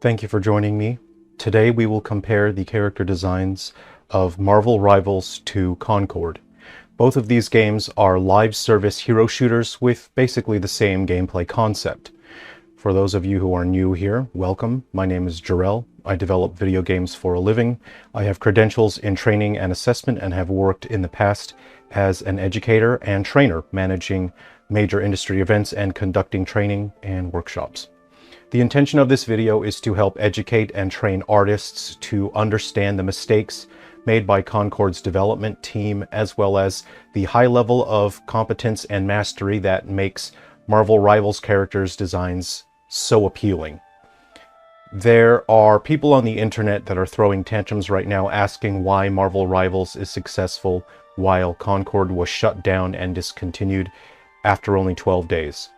Thank you for joining me. Today we will compare the character designs of Marvel Rivals to Concord. Both of these games are live service hero shooters with basically the same gameplay concept. For those of you who are new here, welcome. My name is Jarrell. I develop video games for a living. I have credentials in training and assessment and have worked in the past as an educator and trainer, managing major industry events and conducting training and workshops. The intention of this video is to help educate and train artists to understand the mistakes made by Concord's development team, as well as the high level of competence and mastery that makes Marvel Rivals characters' designs so appealing. There are people on the internet that are throwing tantrums right now asking why Marvel Rivals is successful while Concord was shut down and discontinued after only 12 days.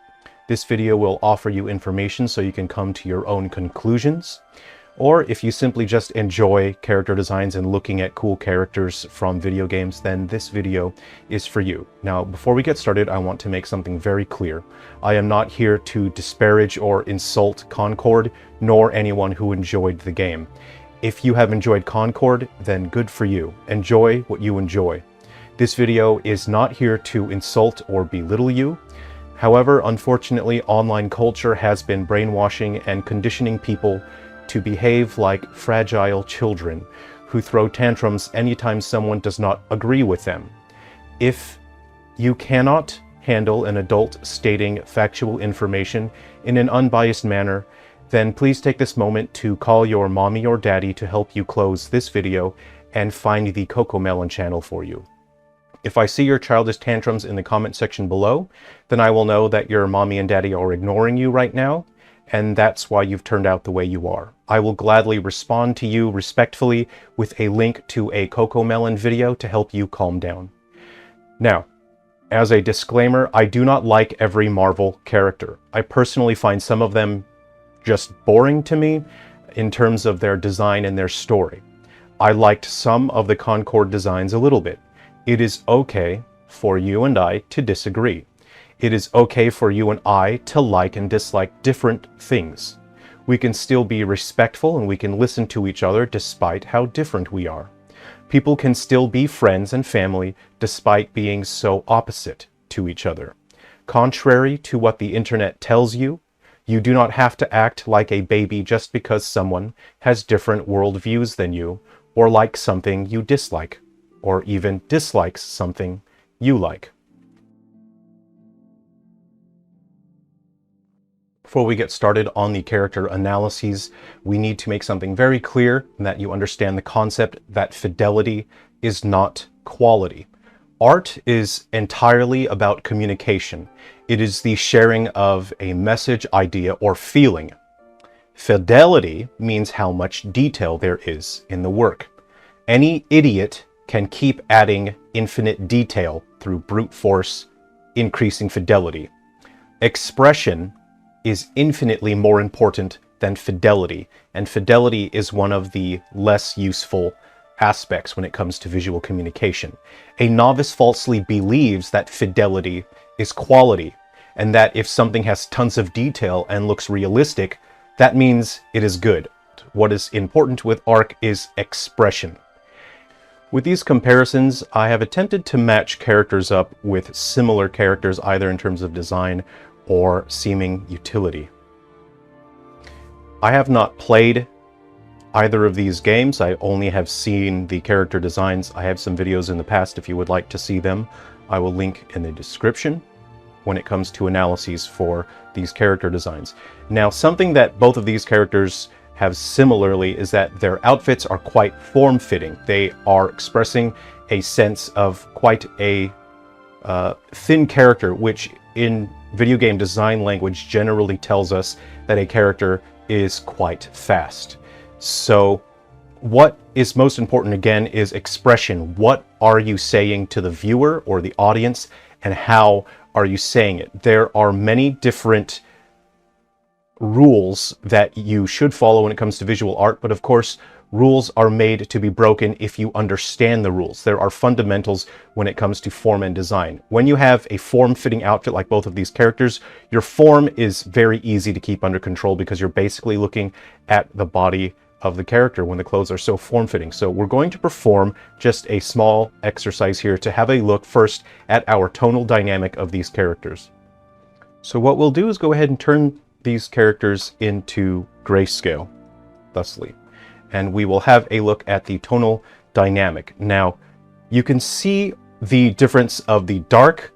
This video will offer you information so you can come to your own conclusions, or if you simply just enjoy character designs and looking at cool characters from video games, then this video is for you. Now, before we get started, I want to make something very clear. I am not here to disparage or insult Concord, nor anyone who enjoyed the game. If you have enjoyed Concord, then good for you. Enjoy what you enjoy. This video is not here to insult or belittle you. However, unfortunately, online culture has been brainwashing and conditioning people to behave like fragile children who throw tantrums anytime someone does not agree with them. If you cannot handle an adult stating factual information in an unbiased manner, then please take this moment to call your mommy or daddy to help you close this video and find the Cocomelon channel for you. If I see your childish tantrums in the comment section below, then I will know that your mommy and daddy are ignoring you right now, and that's why you've turned out the way you are. I will gladly respond to you respectfully with a link to a Cocomelon video to help you calm down. Now, as a disclaimer, I do not like every Marvel character. I personally find some of them just boring to me in terms of their design and their story. I liked some of the Concord designs a little bit. It is okay for you and I to disagree. It is okay for you and I to like and dislike different things. We can still be respectful and we can listen to each other despite how different we are. People can still be friends and family despite being so opposite to each other. Contrary to what the internet tells you, you do not have to act like a baby just because someone has different worldviews than you or likes something you dislike, or even dislikes something you like. Before we get started on the character analyses, we need to make something very clear, and that you understand the concept that fidelity is not quality. Art is entirely about communication. It is the sharing of a message, idea, or feeling. Fidelity means how much detail there is in the work. Any idiot can keep adding infinite detail through brute force, increasing fidelity. Expression is infinitely more important than fidelity, and fidelity is one of the less useful aspects when it comes to visual communication. A novice falsely believes that fidelity is quality, and that if something has tons of detail and looks realistic, that means it is good. What is important with art is expression. With these comparisons, I have attempted to match characters up with similar characters either in terms of design or seeming utility. I have not played either of these games. I only have seen the character designs. I have some videos in the past if you would like to see them. I will link in the description when it comes to analyses for these character designs. Now, something that both of these characters have similarly is that their outfits are quite form-fitting. They are expressing a sense of quite a thin character, which in video game design language generally tells us that a character is quite fast. So what is most important again is expression. What are you saying to the viewer or the audience, and how are you saying it? There are many different rules that you should follow when it comes to visual art, but of course, rules are made to be broken if you understand the rules. There are fundamentals when it comes to form and design. When you have a form-fitting outfit like both of these characters, your form is very easy to keep under control because you're basically looking at the body of the character when the clothes are so form-fitting. So we're going to perform just a small exercise here to have a look first at our tonal dynamic of these characters. So what we'll do is go ahead and turn these characters into grayscale, thusly. And we will have a look at the tonal dynamic. Now, you can see the difference of the dark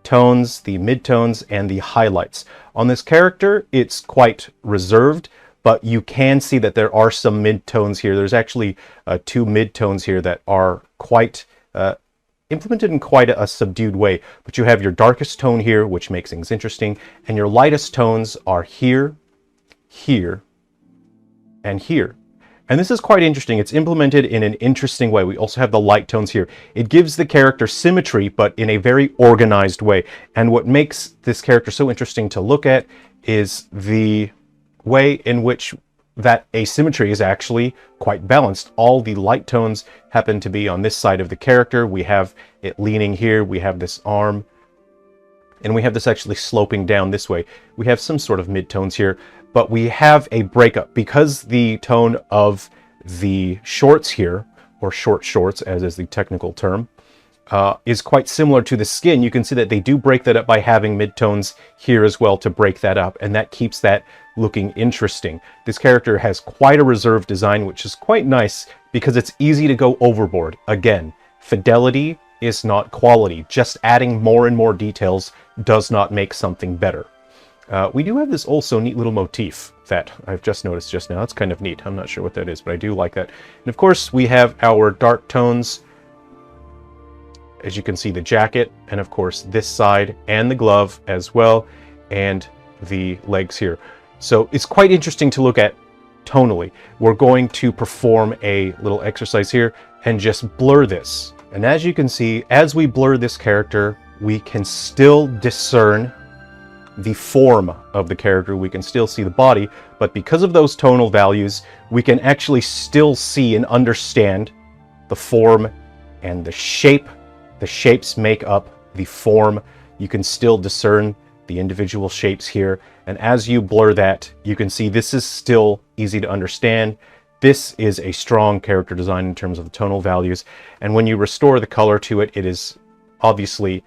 tones, the midtones, and the highlights. On this character, it's quite reserved, but you can see that there are some midtones here. There's actually 2 midtones here that are quite implemented in quite a subdued way. But you have your darkest tone here, which makes things interesting, and your lightest tones are here, here, and here. And this is quite interesting. It's implemented in an interesting way. We also have the light tones here. It gives the character symmetry, but in a very organized way. And what makes this character so interesting to look at is the way in which that asymmetry is actually quite balanced. All the light tones happen to be on this side of the character. We have it leaning here. We have this arm. And we have this actually sloping down this way. We have some sort of midtones here. But we have a breakup because the tone of the shorts here, or short shorts as is the technical term, is quite similar to the skin. You can see that they do break that up by having midtones here as well to break that up, and that keeps that looking interesting. This character has quite a reserved design, which is quite nice because it's easy to go overboard. Again, fidelity is not quality. Just adding more and more details does not make something better. We do have this also neat little motif that I've just noticed just now. It's kind of neat. I'm not sure what that is, but I do like that. And of course, we have our dark tones. As you can see, the jacket, and of course, this side, and the glove as well, and the legs here. So it's quite interesting to look at tonally. We're going to perform a little exercise here and just blur this. And as you can see, as we blur this character, we can still discern the form of the character. We can still see the body, but because of those tonal values, we can actually still see and understand the form and the shape. The shapes make up the form. You can still discern the individual shapes here, and as you blur that, you can see this is still easy to understand. This is a strong character design in terms of the tonal values, and when you restore the color to it, it is obviously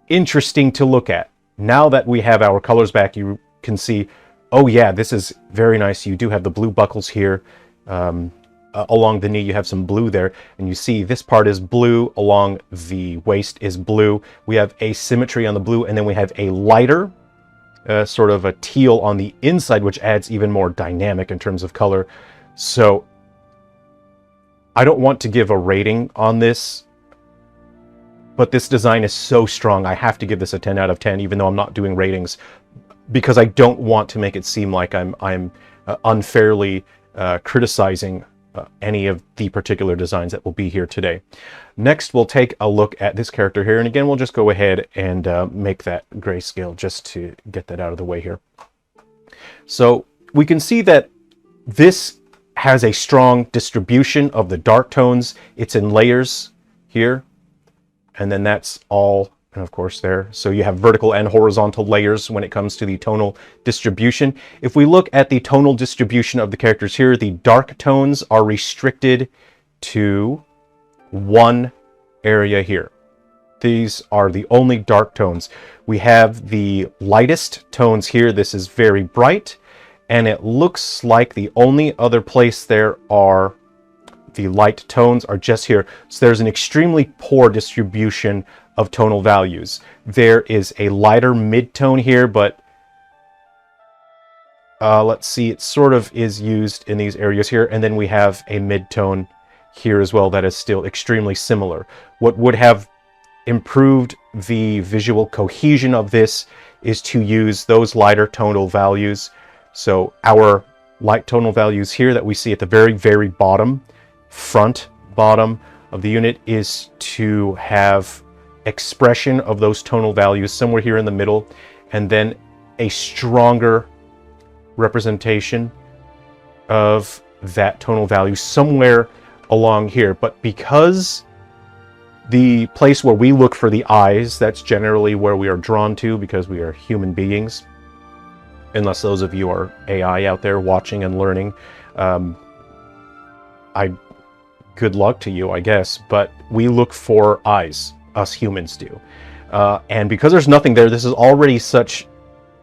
interesting to look at. Now that we have our colors back, you can see, oh yeah, this is very nice. You do have the blue buckles here. Along the knee, you have some blue there. And you see this part is blue, along the waist is blue. We have asymmetry on the blue, and then we have a lighter, sort of a teal on the inside, which adds even more dynamic in terms of color. So I don't want to give a rating on this, but this design is so strong, I have to give this a 10 out of 10, even though I'm not doing ratings, because I don't want to make it seem like I'm unfairly criticizing any of the particular designs that will be here today. Next, we'll take a look at this character here, and again, we'll just go ahead and make that grayscale just to get that out of the way here. So we can see that this has a strong distribution of the dark tones. It's in layers here. And then that's all, and of course there. So you have vertical and horizontal layers when it comes to the tonal distribution. If we look at the tonal distribution of the characters here, the dark tones are restricted to one area here. These are the only dark tones. We have the lightest tones here. This is very bright, and it looks like the only other place there are the light tones are just here. So there's an extremely poor distribution of tonal values. There is a lighter mid-tone here, but let's see, it sort of is used in these areas here. And then we have a mid-tone here as well that is still extremely similar. What would have improved the visual cohesion of this is to use those lighter tonal values. So our light tonal values here that we see at the very, very bottom, front bottom of the unit, is to have expression of those tonal values somewhere here in the middle, and then a stronger representation of that tonal value somewhere along here. But because the place where we look for the eyes, that's generally where we are drawn to because we are human beings, unless those of you are AI out there watching and learning. Good luck to you, I guess, but we look for eyes, us humans do. And because there's nothing there, this is already such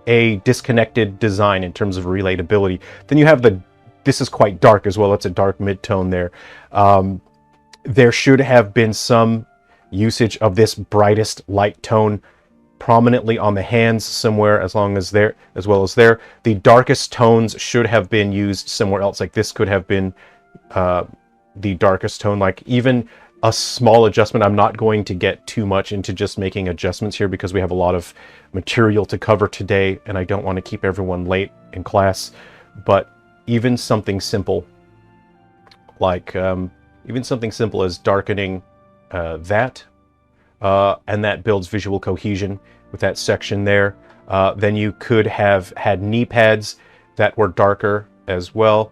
a disconnected design in terms of relatability. Then you have this is quite dark as well. It's a dark mid-tone there. There should have been some usage of this brightest light tone prominently on the hands somewhere, as well as there. The darkest tones should have been used somewhere else. Like this could have been the darkest tone. Like even a small adjustment. I'm not going to get too much into just making adjustments here because we have a lot of material to cover today and I don't want to keep everyone late in class. But even something simple like even something simple as darkening that and that builds visual cohesion with that section there. Then you could have had knee pads that were darker as well,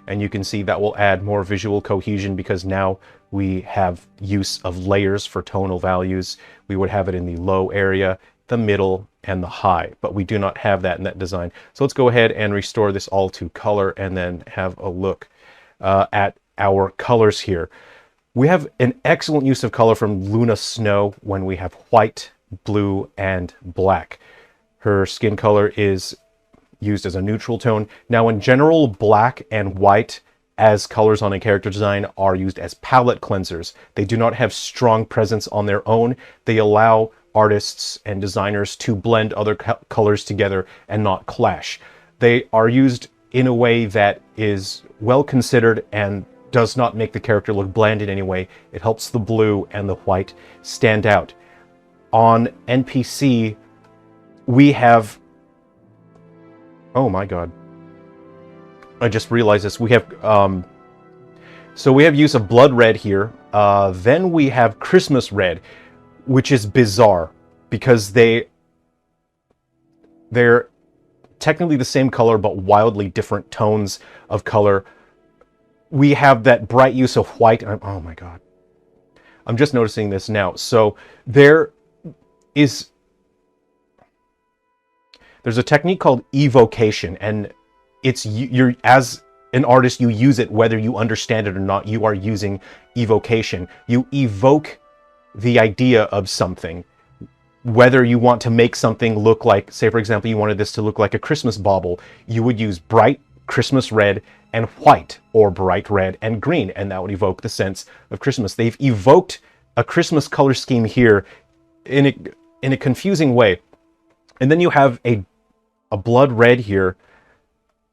and you can see that will add more visual cohesion because now we have use of layers for tonal values. We would have it in the low area, the middle, and the high, but we do not have that in that design. So let's go ahead and restore this all to color and then have a look at our colors here. We have an excellent use of color from Luna Snow when we have white, blue, and black. Her skin color is used as a neutral tone. Now in general, black and white as colors on a character design are used as palette cleansers. They do not have strong presence on their own. They allow artists and designers to blend other colors together and not clash. They are used in a way that is well considered and does not make the character look bland in any way. It helps the blue and the white stand out. On NPC, we have... Oh my god. I just realized this. We have... so we have use of blood red here. Then we have Christmas red, which is bizarre because they're technically the same color but wildly different tones of color. We have that bright use of white. Oh my god. I'm just noticing this now. So there's a technique called evocation, and you're as an artist, you use it whether you understand it or not. You are using evocation. You evoke the idea of something, whether you want to make something look like, say for example, you wanted this to look like a Christmas bauble, you would use bright Christmas red and white, or bright red and green, and that would evoke the sense of Christmas. They've evoked a Christmas color scheme here in a confusing way. And then you have a blood red here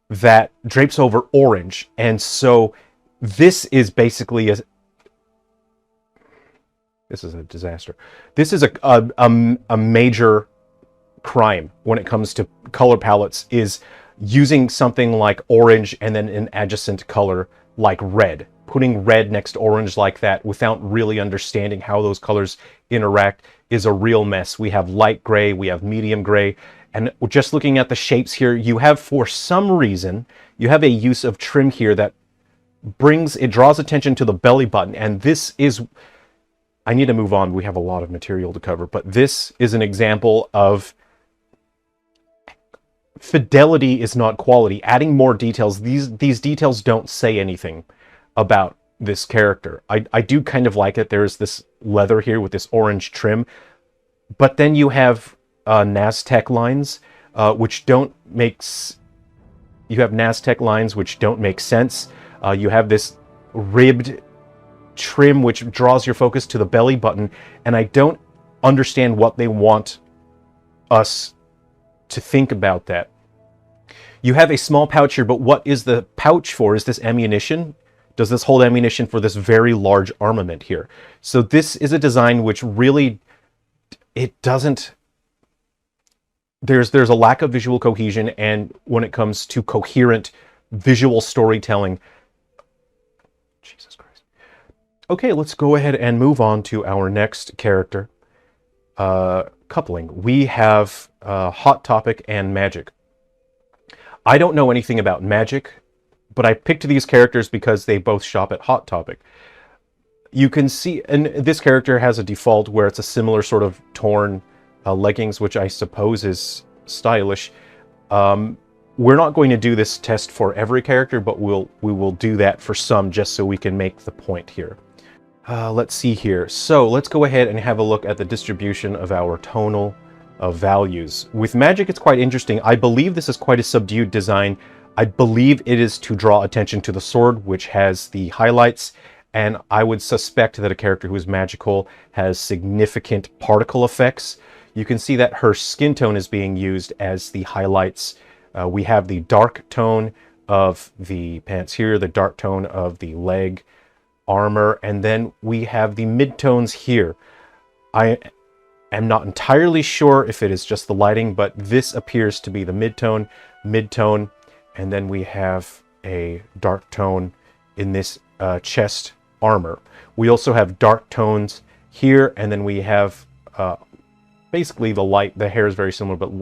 that drapes over orange, and so this is basically this is a disaster. This is a major crime when it comes to color palettes, is using something like orange and then an adjacent color like red. Putting red next to orange like that without really understanding how those colors interact is a real mess. We have light gray, we have medium gray, and just looking at the shapes here, you have, for some reason, you have a use of trim here that draws attention to the belly button, and this is... I need to move on. We have a lot of material to cover, but this is an example of fidelity is not quality. Adding more details. These details don't say anything about this character. I do kind of like it. There's this leather here with this orange trim, but then you have Naztec lines, which don't make... You have Naztec lines which don't make sense. You have this ribbed trim which draws your focus to the belly button, and I don't understand what they want us to think about that. You have a small pouch here, but what is the pouch for? Is this ammunition? Does this hold ammunition for this very large armament here? So this is a design which really, it doesn't... There's a lack of visual cohesion, and when it comes to coherent visual storytelling... Jesus Christ. Okay, let's go ahead and move on to our next character. Coupling. We have Hot Topic and Magic. I don't know anything about magic, but I picked these characters because they both shop at Hot Topic. You can see, and this character has a default where it's a similar sort of torn leggings, which I suppose is stylish. We're not going to do this test for every character, but we will do that for some just so we can make the point here. Let's see here. So let's go ahead and have a look at the distribution of our tonal values. With magic, it's quite interesting. I believe this is quite a subdued design. I believe it is to draw attention to the sword, which has the highlights, and I would suspect that a character who is magical has significant particle effects. You can see that her skin tone is being used as the highlights. We have the dark tone of the pants here, the dark tone of the leg armor, and then we have the midtones here. I am not entirely sure if it is just the lighting, but this appears to be the midtone, and then we have a dark tone in this chest armor. We also have dark tones here, and then we have basically the hair is very similar, but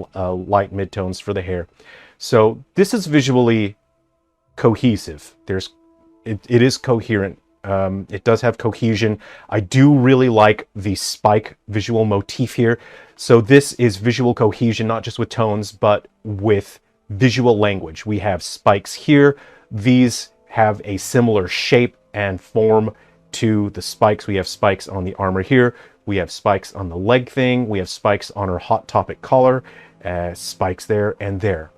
light midtones for the hair. So this is visually cohesive. It is coherent. It does have cohesion. I do really like the spike visual motif here. So this is visual cohesion, not just with tones, but with visual language. We have spikes here. These have a similar shape and form to the spikes. We have spikes on the armor here. We have spikes on the leg thing. We have spikes on her Hot Topic collar. Spikes there and there.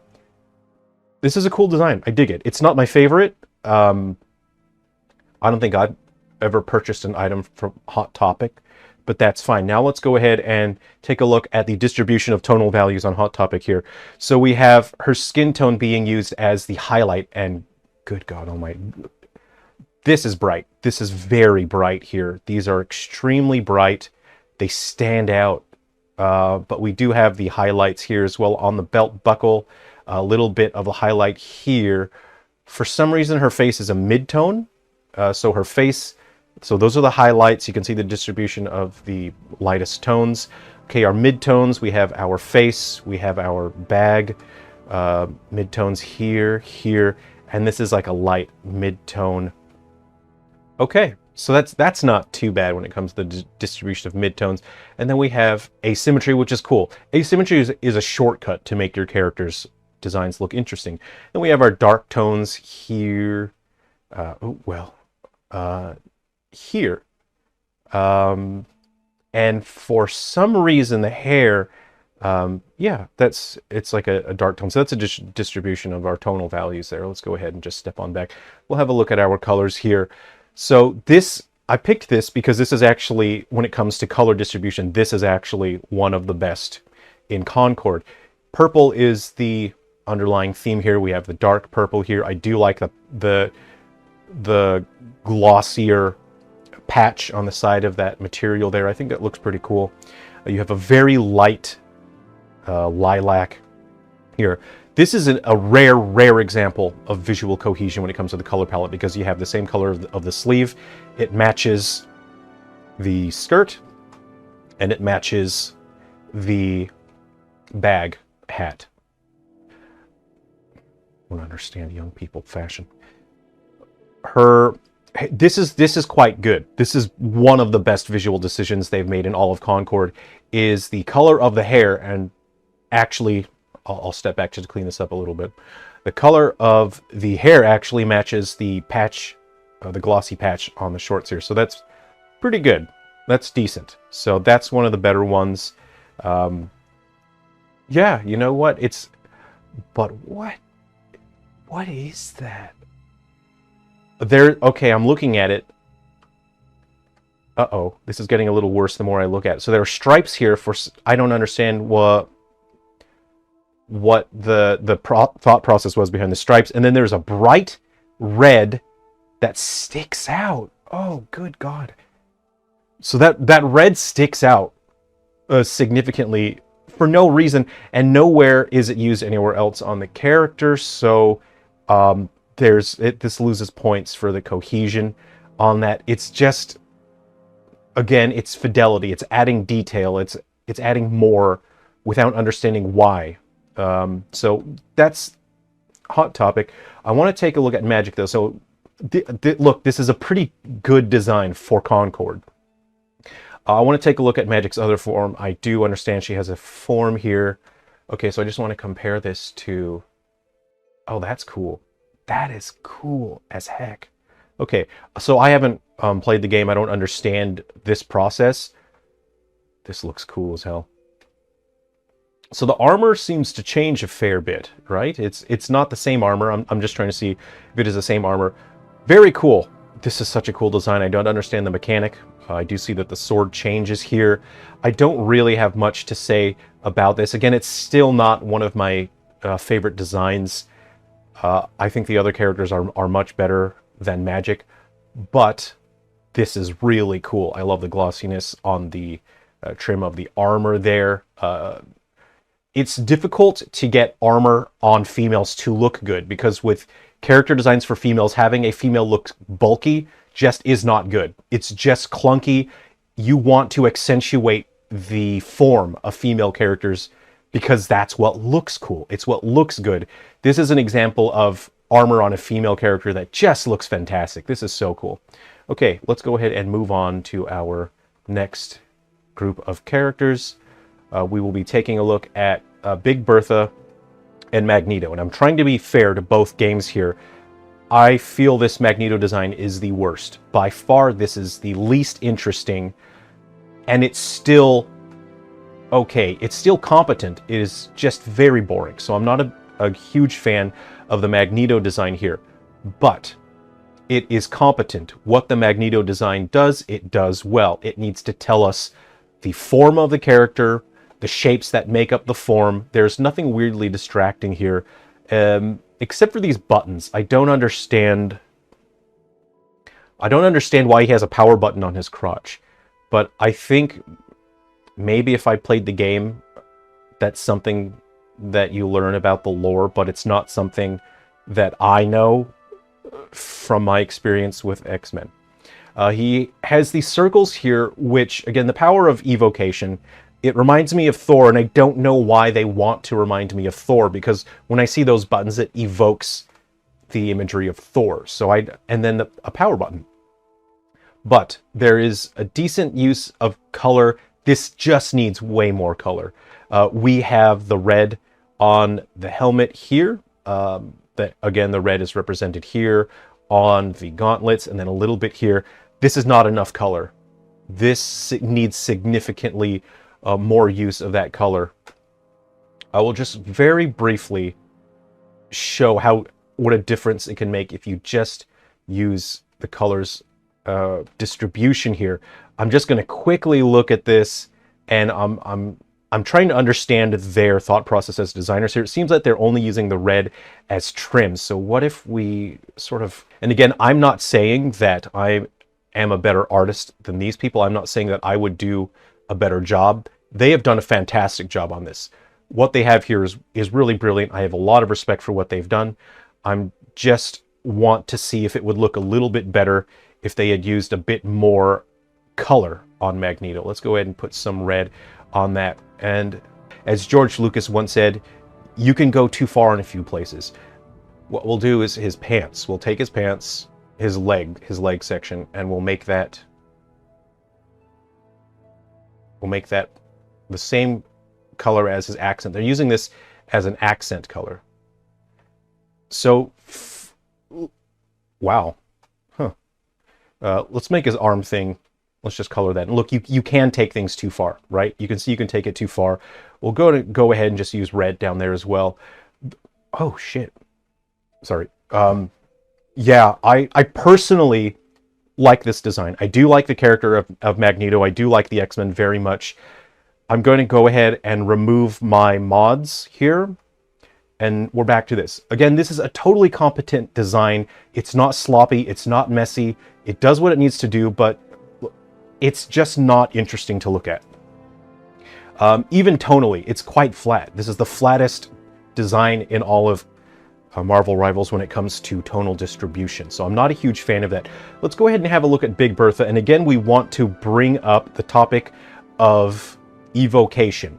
This is a cool design. I dig it. It's not my favorite. I don't think I've ever purchased an item from Hot Topic, but that's fine. Now let's go ahead and take a look at the distribution of tonal values on Hot Topic here. So we have her skin tone being used as the highlight, and good God almighty, this is bright. This is very bright here. These are extremely bright. They stand out, but we do have the highlights here as well on the belt buckle, a little bit of a highlight here. For some reason, her face is a mid-tone. So her face, so those are the highlights. You can see the distribution of the lightest tones. Okay, our mid-tones, we have our face, we have our bag, mid-tones here, and this is like a light mid-tone. Okay, so that's not too bad when it comes to the distribution of mid-tones. And then we have asymmetry, which is cool. Asymmetry is a shortcut to make your characters' designs look interesting. Then we have our dark tones here. Here. And for some reason, the hair, yeah, it's like a dark tone. So that's a distribution of our tonal values there. Let's go ahead and just step on back. We'll have a look at our colors here. So I picked this because this is actually, when it comes to color distribution, this is actually one of the best in Concord. Purple is the underlying theme here. We have the dark purple here. I do like the glossier patch on the side of that material there. I think that looks pretty cool. You have a very light lilac here. This is a rare example of visual cohesion when it comes to the color palette, because you have the same color of the sleeve. It matches the skirt, and it matches the bag hat. I don't understand young people fashion. This is quite good. This is one of the best visual decisions they've made in all of Concord, is the color of the hair. And actually, I'll step back just to clean this up a little bit. The color of the hair actually matches the patch, the glossy patch on the shorts here. So that's pretty good. That's decent. So that's one of the better ones. Yeah, you know what? But what is that? Okay, I'm looking at it. Uh-oh, this is getting a little worse the more I look at it. So there are stripes here for, I don't understand what the thought process was behind the stripes. And then there's a bright red that sticks out. Oh, good God. So that red sticks out significantly for no reason, and nowhere is it used anywhere else on the character. So this loses points for the cohesion on that. It's just, again, it's fidelity. It's adding detail. It's adding more without understanding why. So that's hot topic. I want to take a look at magic though. So look, this is a pretty good design for Concord. I want to take a look at magic's other form. I do understand she has a form here. Okay, so I just want to compare this to... Oh, that's cool. That is cool as heck. Okay, so I haven't played the game. I don't understand this process. This looks cool as hell. So the armor seems to change a fair bit, right? It's not the same armor. I'm just trying to see if it is the same armor. Very cool. This is such a cool design. I don't understand the mechanic. I do see that the sword changes here. I don't really have much to say about this. Again, it's still not one of my favorite designs. I think the other characters are much better than magic, but this is really cool. I love the glossiness on the trim of the armor there. It's difficult to get armor on females to look good, because with character designs for females, having a female look bulky just is not good. It's just clunky. You want to accentuate the form of female characters because that's what looks cool. It's what looks good. This is an example of armor on a female character that just looks fantastic. This is so cool. Okay, let's go ahead and move on to our next group of characters. We will be taking a look at Big Bertha and Magneto. And I'm trying to be fair to both games here. I feel this Magneto design is the worst. By far, this is the least interesting. And it's still okay. It's still competent. It is just very boring. So I'm not a huge fan of the Magneto design here. But it is competent. What the Magneto design does, it does well. It needs to tell us the form of the character, the shapes that make up the form. There's nothing weirdly distracting here, except for these buttons. I don't understand why he has a power button on his crotch. But I think maybe if I played the game, that's something that you learn about the lore, but it's not something that I know from my experience with X-Men. He has these circles here, which, again, the power of evocation. It reminds me of Thor, and I don't know why they want to remind me of Thor, because when I see those buttons, it evokes the imagery of Thor. And then a power button. But there is a decent use of color. This just needs way more color. We have the red on the helmet here. Again, the red is represented here on the gauntlets, and then a little bit here. This is not enough color. This needs significantly more use of that color. I will just very briefly show what a difference it can make if you just use the colors distribution here. I'm just going to quickly look at this, and I'm trying to understand their thought process as designers here. It seems like they're only using the red as trim. So what if we sort of... And again, I'm not saying that I am a better artist than these people. I'm not saying that I would do a better job. They have done a fantastic job on this. What they have here is really brilliant. I have a lot of respect for what they've done. I'm just want to see if it would look a little bit better if they had used a bit more color on Magneto. Let's go ahead and put some red on that. And as George Lucas once said, you can go too far in a few places. What we'll do is his pants. We'll take his pants, his leg section, and we'll make that the same color as his accent. They're using this as an accent color. So, wow. Huh. Let's make his arm thing. Let's just color that. And look, you can take things too far, right? You can see you can take it too far. We'll go ahead and just use red down there as well. Oh, shit. Sorry. Yeah, I personally like this design. I do like the character of Magneto. I do like the X-Men very much. I'm going to go ahead and remove my mods here. And we're back to this. Again, this is a totally competent design. It's not sloppy. It's not messy. It does what it needs to do, but it's just not interesting to look at. Even tonally, it's quite flat. This is the flattest design in all of Marvel Rivals when it comes to tonal distribution. So I'm not a huge fan of that. Let's go ahead and have a look at Big Bertha. And again, we want to bring up the topic of evocation.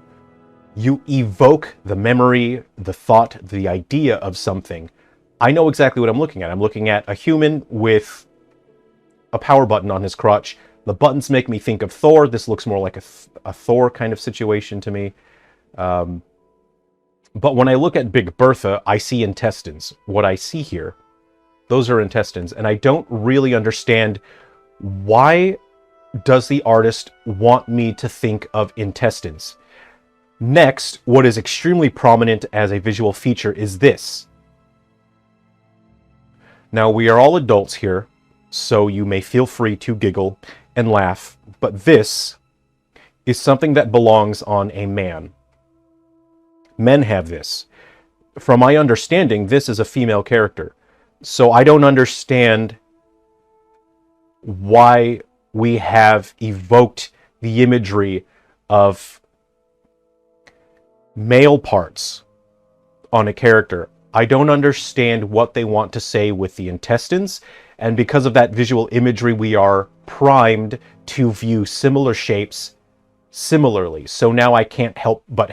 You evoke the memory, the thought, the idea of something I know exactly what I'm looking at. I'm looking at a human with a power button on his crotch. The buttons make me think of Thor. This looks more like a Thor kind of situation to me. But when I look at Big Bertha, I see intestines. What I see here, those are intestines. And I don't really understand, why does the artist want me to think of intestines? Next, what is extremely prominent as a visual feature is this. Now, we are all adults here, so you may feel free to giggle and laugh, but this is something that belongs on a man. Men have this. From my understanding, this is a female character. So I don't understand why we have evoked the imagery of male parts on a character. I don't understand what they want to say with the intestines, and because of that visual imagery, we are primed to view similar shapes similarly. So now I can't help but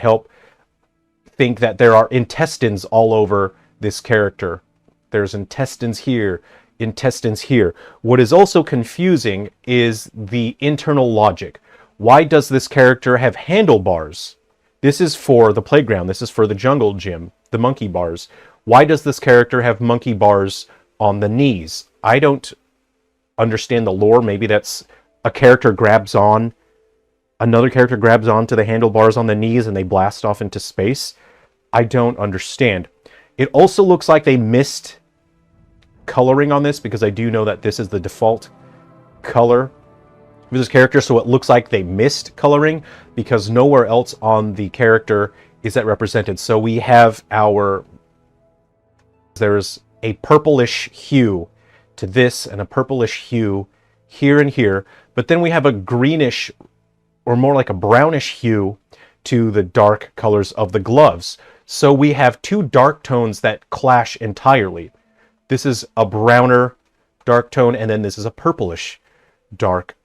think that there are intestines all over this character. There's intestines here, intestines here. What is also confusing is the internal logic. Why does this character have handlebars? This is for the playground. This is for the jungle gym, the monkey bars. Why does this character have monkey bars on the knees? I don't understand the lore. Maybe that's a character grabs on, another character grabs onto the handlebars on the knees and they blast off into space. I don't understand. It also looks like they missed coloring on this, because I do know that this is the default color for this character, so it looks like they missed coloring because nowhere else on the character is that represented. So we have there's a purplish hue to this and a purplish hue here and here, but then we have a greenish, or more like a brownish hue to the dark colors of the gloves. So we have two dark tones that clash entirely. This is a browner dark tone, and then this is a purplish dark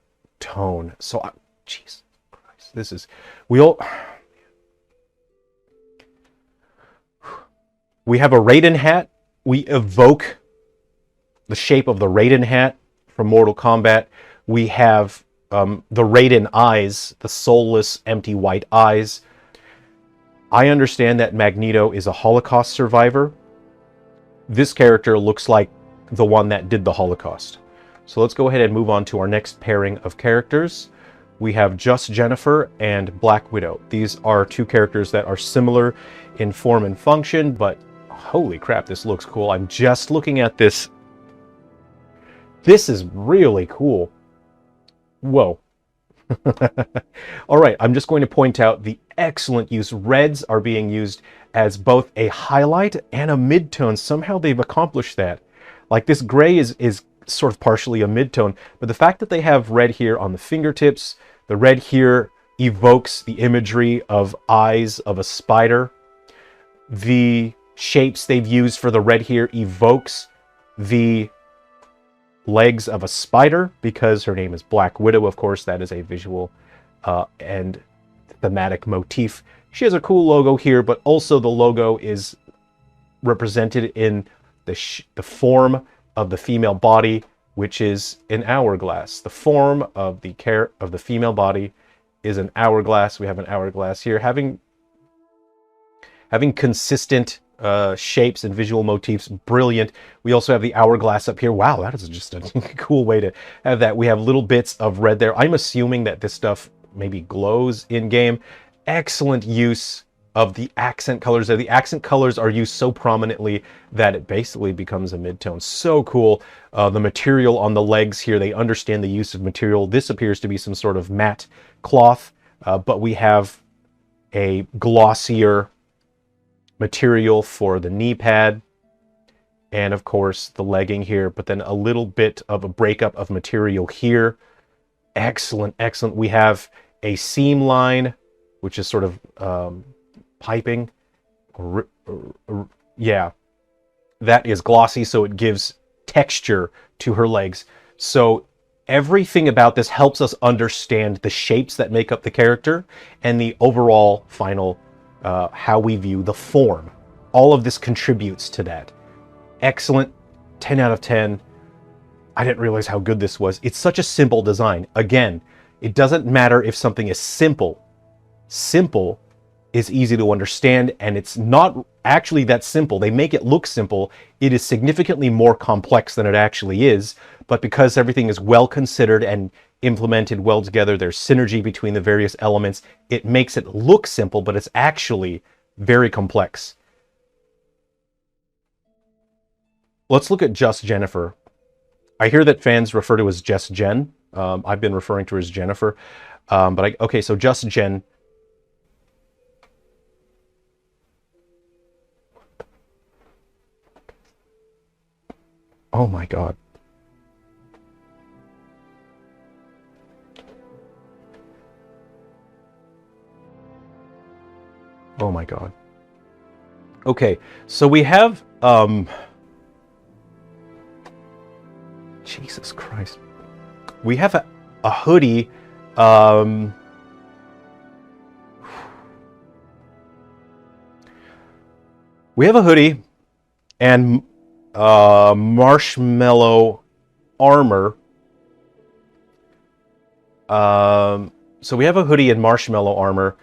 tone. So, jeez Christ, this is, we have a Raiden hat. We evoke the shape of the Raiden hat from Mortal Kombat. We have the Raiden eyes, the soulless, empty white eyes. I understand that Magneto is a Holocaust survivor. This character looks like the one that did the Holocaust. So let's go ahead and move on to our next pairing of characters. We have Just Jennifer and Black Widow. These are two characters that are similar in form and function, but holy crap, this looks cool. I'm just looking at this. This is really cool. Whoa. All right, I'm just going to point out the excellent use. Reds are being used as both a highlight and a midtone. Somehow they've accomplished that. Like, this gray is sort of partially a midtone, but the fact that they have red here on the fingertips, the red here evokes the imagery of eyes of a spider. The shapes they've used for the red here evokes the legs of a spider, because her name is Black Widow. Of course, that is a visual and thematic motif. She has a cool logo here, but also the logo is represented in the form of the female body, which is an hourglass. The form of the female body is an hourglass. We have an hourglass here, having consistent shapes and visual motifs. Brilliant. We also have the hourglass up here. Wow, that is just a cool way to have that. We have little bits of red there. I'm assuming that this stuff maybe glows in game. Excellent use of the accent colors there. The accent colors are used so prominently that it basically becomes a midtone. So cool. The material on the legs here, they understand the use of material. This appears to be some sort of matte cloth, but we have a glossier material for the knee pad, and of course the legging here, but then a little bit of a breakup of material here. Excellent, excellent. We have a seam line, which is sort of piping. Yeah, that is glossy, so it gives texture to her legs. So everything about this helps us understand the shapes that make up the character and the overall final how we view the form. All of this contributes to that. Excellent. 10 out of 10. I didn't realize how good this was. It's such a simple design. Again, it doesn't matter if something is simple. Simple is easy to understand, and it's not actually that simple. They make it look simple. It is significantly more complex than it actually is, but because everything is well considered and implemented well together, there's synergy between the various elements, it makes it look simple, but it's actually very complex. Let's look at Just Jennifer. I hear that fans refer to as Just Jen. I've been referring to her as Jennifer. Okay, so Just Jen. Oh my God. Oh my God. Okay, so we have, Jesus Christ. We have a hoodie, we have a hoodie and marshmallow armor. So we have a hoodie and marshmallow armor.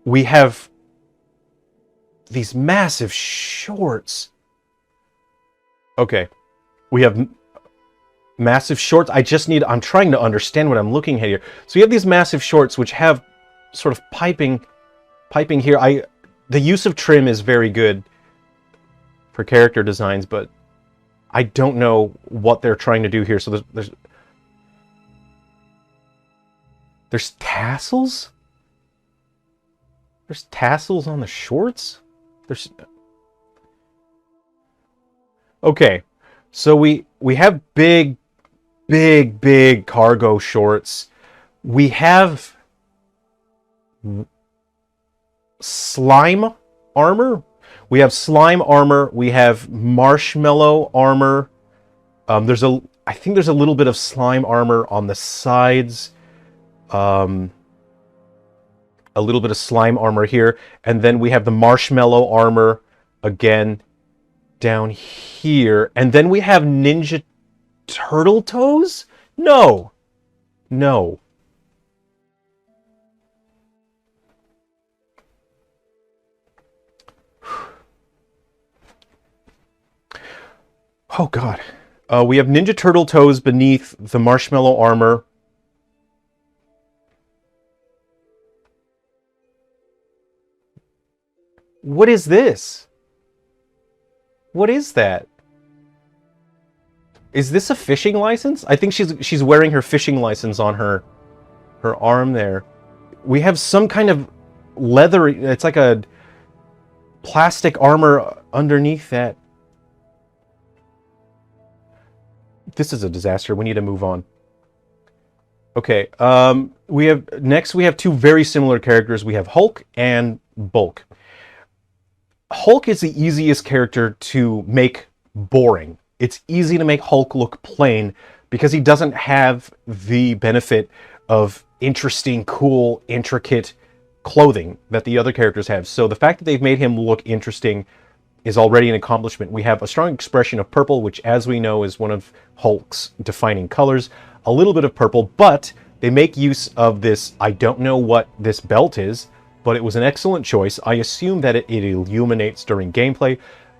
We have these massive shorts. Okay. We have massive shorts. I'm trying to understand what I'm looking at here. So you have these massive shorts which have sort of piping here. The use of trim is very good for character designs, but I don't know what they're trying to do here. So there's tassels? There's tassels on the shorts? Okay. So we have big cargo shorts. We have slime armor. We have slime armor. We have marshmallow armor. I think there's a little bit of slime armor on the sides. A little bit of slime armor here. And then we have the marshmallow armor again down here. And then we have Ninja Turtle toes? No. No. Oh, God. We have Ninja Turtle toes beneath the marshmallow armor. What is this? What is that? Is this a fishing license? I think she's wearing her fishing license on her arm there. We have some kind of leather. It's like a plastic armor underneath that. This is a disaster. We need to move on. Okay. We have two very similar characters. We have Hulk and Bulk. Hulk is the easiest character to make boring. It's easy to make Hulk look plain because he doesn't have the benefit of interesting, cool, intricate clothing that the other characters have. So the fact that they've made him look interesting is already an accomplishment. We have a strong expression of purple, which, as we know, is one of Hulk's defining colors. A little bit of purple, but they make use of this. I don't know what this belt is, but it was an excellent choice. I assume that it illuminates during gameplay.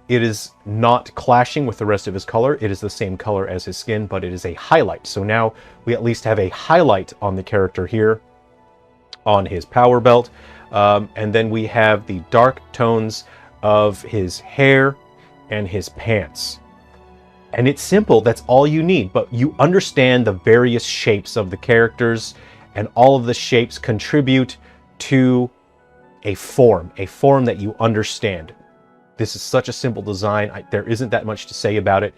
It is not clashing with the rest of his color. It is the same color as his skin, but it is a highlight. So now we at least have a highlight on the character here on his power belt. And then we have the dark tones of his hair and his pants. And it's simple, that's all you need, but you understand the various shapes of the characters, and all of the shapes contribute to a form that you understand. This is such a simple design. There isn't that much to say about it.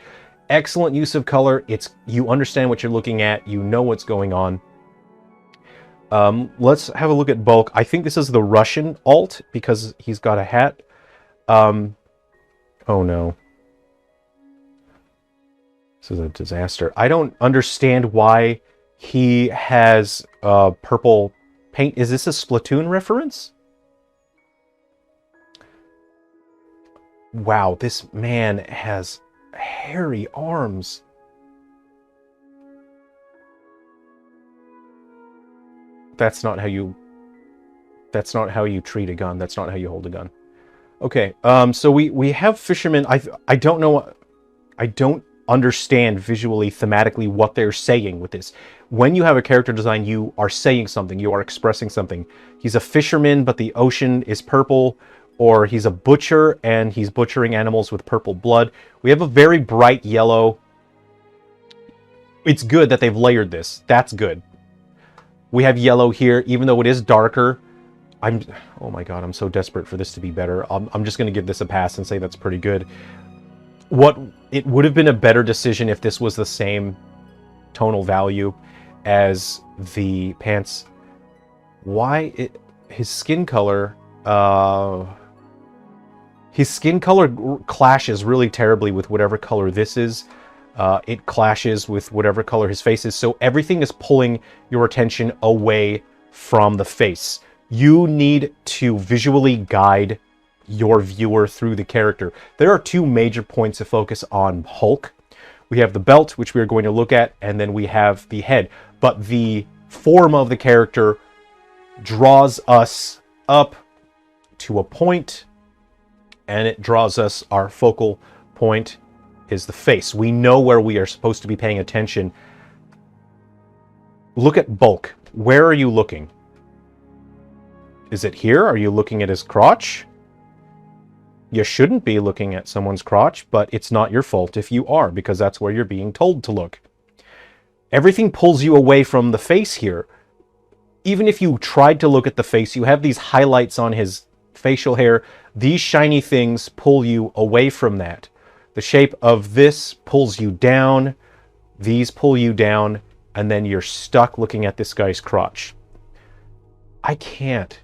Excellent use of color. You understand what you're looking at. You know what's going on. Let's have a look at Bulk. I think this is the Russian alt because he's got a hat. Oh no. This is a disaster. I don't understand why he has purple paint. Is this a Splatoon reference? Wow, this man has hairy arms. That's not how you treat a gun. That's not how you hold a gun. Okay, so we have fishermen. I don't know. I don't understand visually, thematically what they're saying with this. When you have a character design, you are saying something. You are expressing something. He's a fisherman, but the ocean is purple. Or he's a butcher, and he's butchering animals with purple blood. We have a very bright yellow. It's good that they've layered this. That's good. We have yellow here, even though it is darker. Oh my god, I'm so desperate for this to be better. I'm just going to give this a pass and say that's pretty good. It would have been a better decision if this was the same tonal value as the pants. His skin color clashes really terribly with whatever color this is. It clashes with whatever color his face is. So everything is pulling your attention away from the face. You need to visually guide your viewer through the character. There are two major points of focus on Hulk. We have the belt, which we are going to look at, and then we have the head. But the form of the character draws us up to a point, and it draws us, our focal point is the face. We know where we are supposed to be paying attention. Look at bulk. Where are you looking? Is it here? Are you looking at his crotch? You shouldn't be looking at someone's crotch, but it's not your fault if you are, because that's where you're being told to look. Everything pulls you away from the face here. Even if you tried to look at the face, you have these highlights on his facial hair. These shiny things pull you away from that. The shape of this pulls you down. These pull you down, and then you're stuck looking at this guy's crotch. I can't.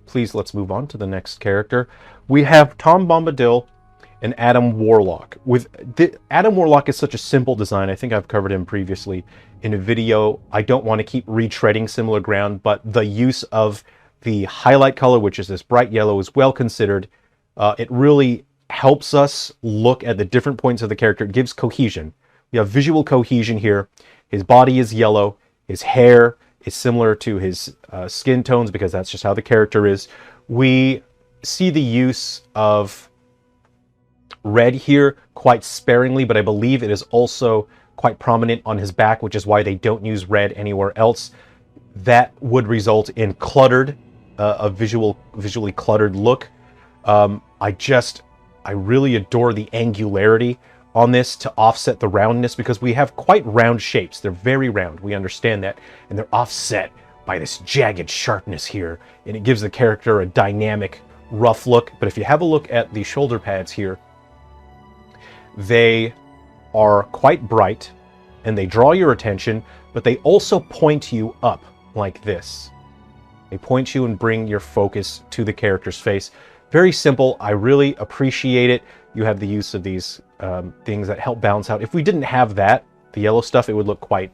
Please, let's move on to the next character. We have Tom Bombadil and Adam Warlock. Adam Warlock is such a simple design. I think I've covered him previously in a video. I don't want to keep retreading similar ground, but the use of the highlight color, which is this bright yellow, is well considered. It really helps us look at the different points of the character. It gives cohesion. We have visual cohesion here. His body is yellow. His hair is similar to his skin tones because that's just how the character is. We see the use of red here quite sparingly, but I believe it is also quite prominent on his back, which is why they don't use red anywhere else. That would result in cluttered, a visually cluttered look. I really adore the angularity on this to offset the roundness, because we have quite round shapes. They're very round. We understand that. And they're offset by this jagged sharpness here. And it gives the character a dynamic, rough look. But if you have a look at the shoulder pads here, they are quite bright and they draw your attention, but they also point you up like this. They point you and bring your focus to the character's face. Very simple. I really appreciate it. You have the use of these things that help balance out. If we didn't have that, the yellow stuff, it would look quite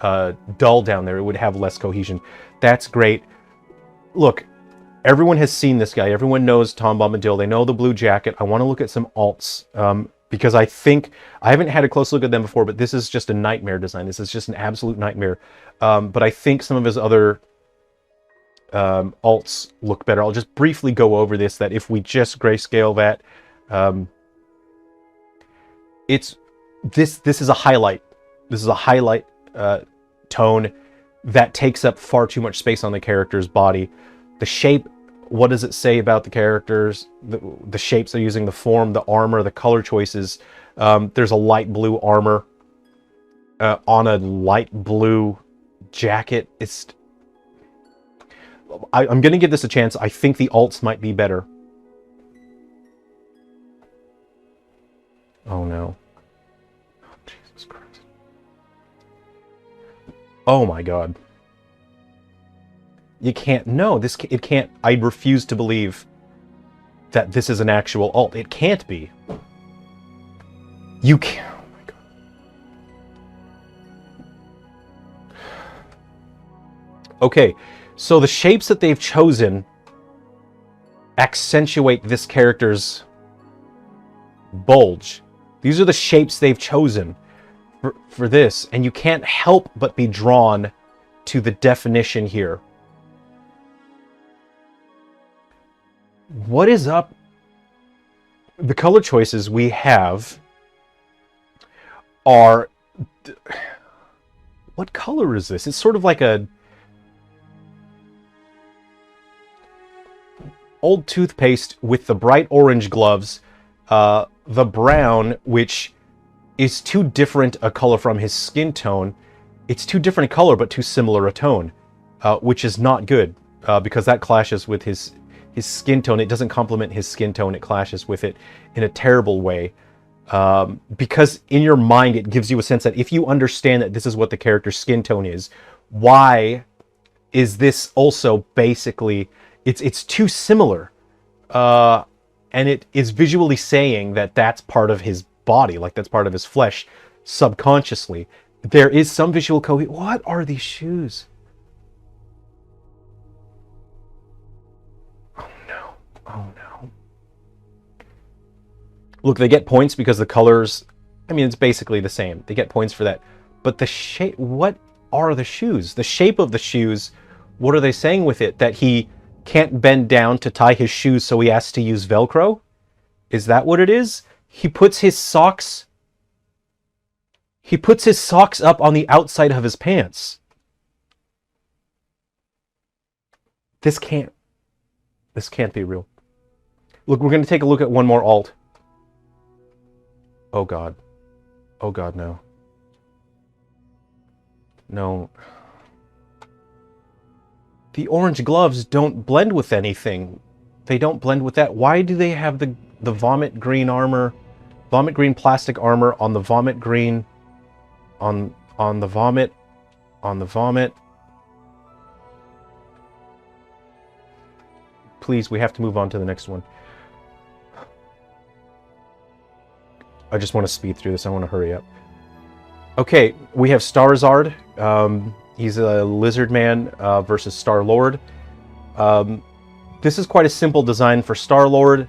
dull down there. It would have less cohesion. That's great. Look, everyone has seen this guy. Everyone knows Tom Bombadil. They know the blue jacket. I want to look at some alts because I think, I haven't had a close look at them before, but this is just a nightmare design. This is just an absolute nightmare. But I think some of his other alts look better. I'll just briefly go over this, that if we just grayscale that, this is a highlight. This is a highlight tone that takes up far too much space on the character's body. The shape, what does it say about the characters? The shapes they're using, the form, the armor, the color choices. There's a light blue armor on a light blue jacket. I'm going to give this a chance. I think the alts might be better. Oh no. Oh, Jesus Christ. Oh my God. You can't, no, it can't, I refuse to believe that this is an actual alt. It can't be. You can't, oh my God. Okay, so the shapes that they've chosen accentuate this character's bulge. These are the shapes they've chosen for this, and you can't help but be drawn to the definition here. What is up? The color choices we have are... What color is this? It's sort of like a old toothpaste with the bright orange gloves, the brown, which is too different a color from his skin tone. It's too different a color, but too similar a tone, which is not good, because that clashes with his skin tone. It doesn't complement his skin tone. It clashes with it in a terrible way. Because in your mind, it gives you a sense that if you understand that this is what the character's skin tone is, why is this also basically... It's too similar. And it is visually saying that that's part of his body, like that's part of his flesh, subconsciously. There is some visual cohesion. What are these shoes? Oh no. Oh no. Look, they get points because the colors, I mean, it's basically the same. They get points for that. But the shape, what are the shoes? The shape of the shoes, what are they saying with it? That he can't bend down to tie his shoes, so he has to use Velcro? Is that what it is? He puts his socks up on the outside of his pants. This can't be real. Look, we're going to take a look at one more alt. Oh god. Oh god, no. No. The orange gloves don't blend with anything. They don't blend with that. Why do they have the vomit green armor, vomit green plastic armor on the vomit green, on the vomit, on the vomit? Please, we have to move on to the next one. I just want to speed through this. I want to hurry up. Okay, we have Starzard. He's a lizard man versus Star-Lord. This is quite a simple design for Star-Lord.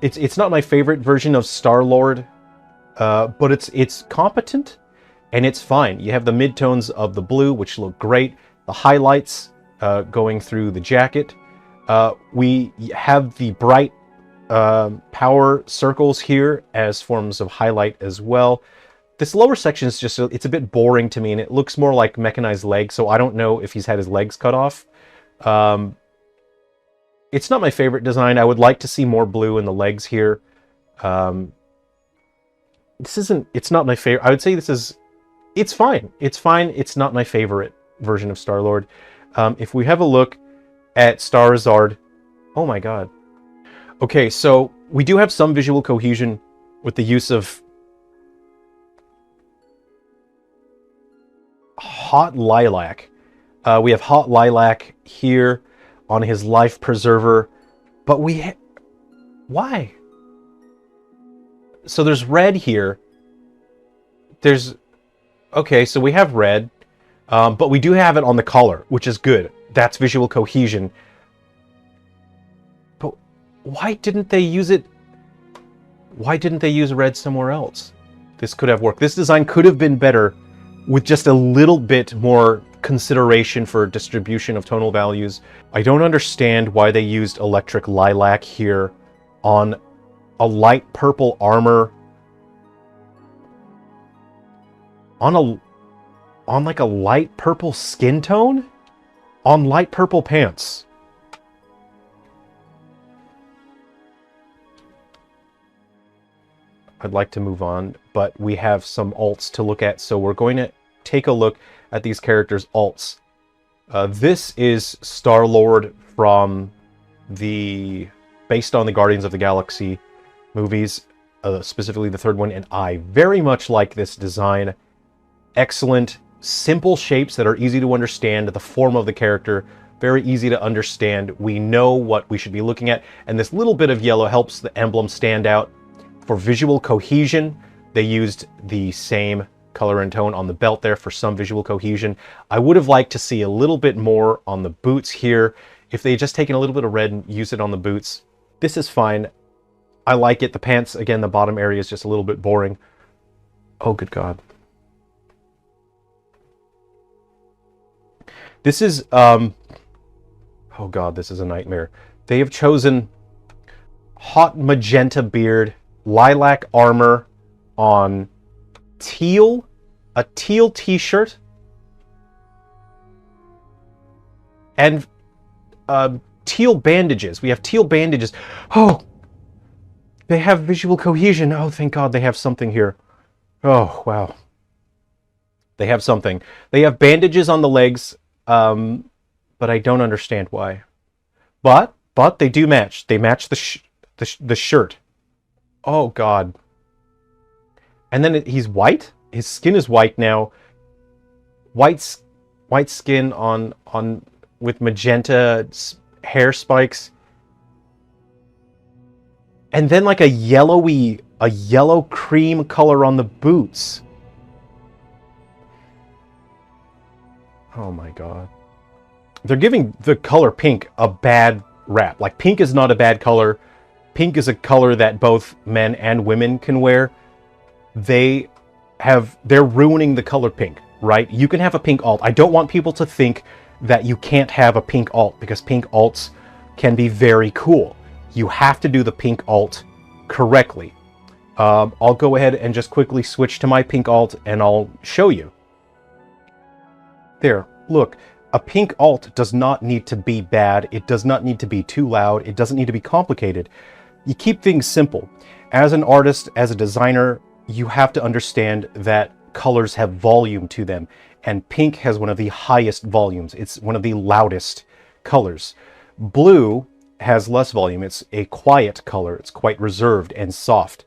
It's not my favorite version of Star-Lord, but it's competent and it's fine. You have the midtones of the blue, which look great. The highlights going through the jacket. We have the bright power circles here as forms of highlight as well. This lower section is just, it's a bit boring to me, and it looks more like mechanized legs, so I don't know if he's had his legs cut off. It's not my favorite design. I would like to see more blue in the legs here. It's not my favorite. I would say it's fine. It's fine. It's not my favorite version of Star-Lord. If we have a look at Starzard, oh my god. Okay, so we do have some visual cohesion with the use of Hot Lilac. We have Hot Lilac here on his life preserver, but why? So there's red here. Okay, so we have red, but we do have it on the collar, which is good. That's visual cohesion. But why didn't they use it? Why didn't they use red somewhere else? This could have worked. This design could have been better with just a little bit more consideration for distribution of tonal values. I don't understand why they used electric lilac here on a light purple armor. On like a light purple skin tone? On light purple pants. I'd like to move on, but we have some alts to look at, so we're going to take a look at these characters' alts. This is Star-Lord from based on the Guardians of the Galaxy movies, specifically the third one, and I very much like this design. Excellent, simple shapes that are easy to understand. The form of the character, very easy to understand. We know what we should be looking at, and this little bit of yellow helps the emblem stand out. For visual cohesion, they used the same color and tone on the belt there for some visual cohesion. I would have liked to see a little bit more on the boots here. If they had just taken a little bit of red and used it on the boots, this is fine. I like it. The pants, again, the bottom area is just a little bit boring. Oh, good God. This is, oh God, this is a nightmare. They have chosen hot magenta beard, lilac armor on a teal t-shirt, and teal bandages. We have teal bandages. Oh, they have visual cohesion. Oh, thank God they have something here. Oh, wow. They have something. They have bandages on the legs, but I don't understand why. But they do match. They match the shirt. Oh, God. And then he's white. His skin is white now. White skin on with magenta hair spikes. And then like a yellow cream color on the boots. Oh my God. They're giving the color pink a bad rap. Like, pink is not a bad color. Pink is a color that both men and women can wear. They're ruining the color pink, right? You can have a pink alt. I don't want people to think that you can't have a pink alt, because pink alts can be very cool. You have to do the pink alt correctly. I'll go ahead and just quickly switch to my pink alt and I'll show you. There, look, a pink alt does not need to be bad. It does not need to be too loud. It doesn't need to be complicated. You keep things simple. As an artist, as a designer, you have to understand that colors have volume to them. And pink has one of the highest volumes. It's one of the loudest colors. Blue has less volume. It's a quiet color. It's quite reserved and soft.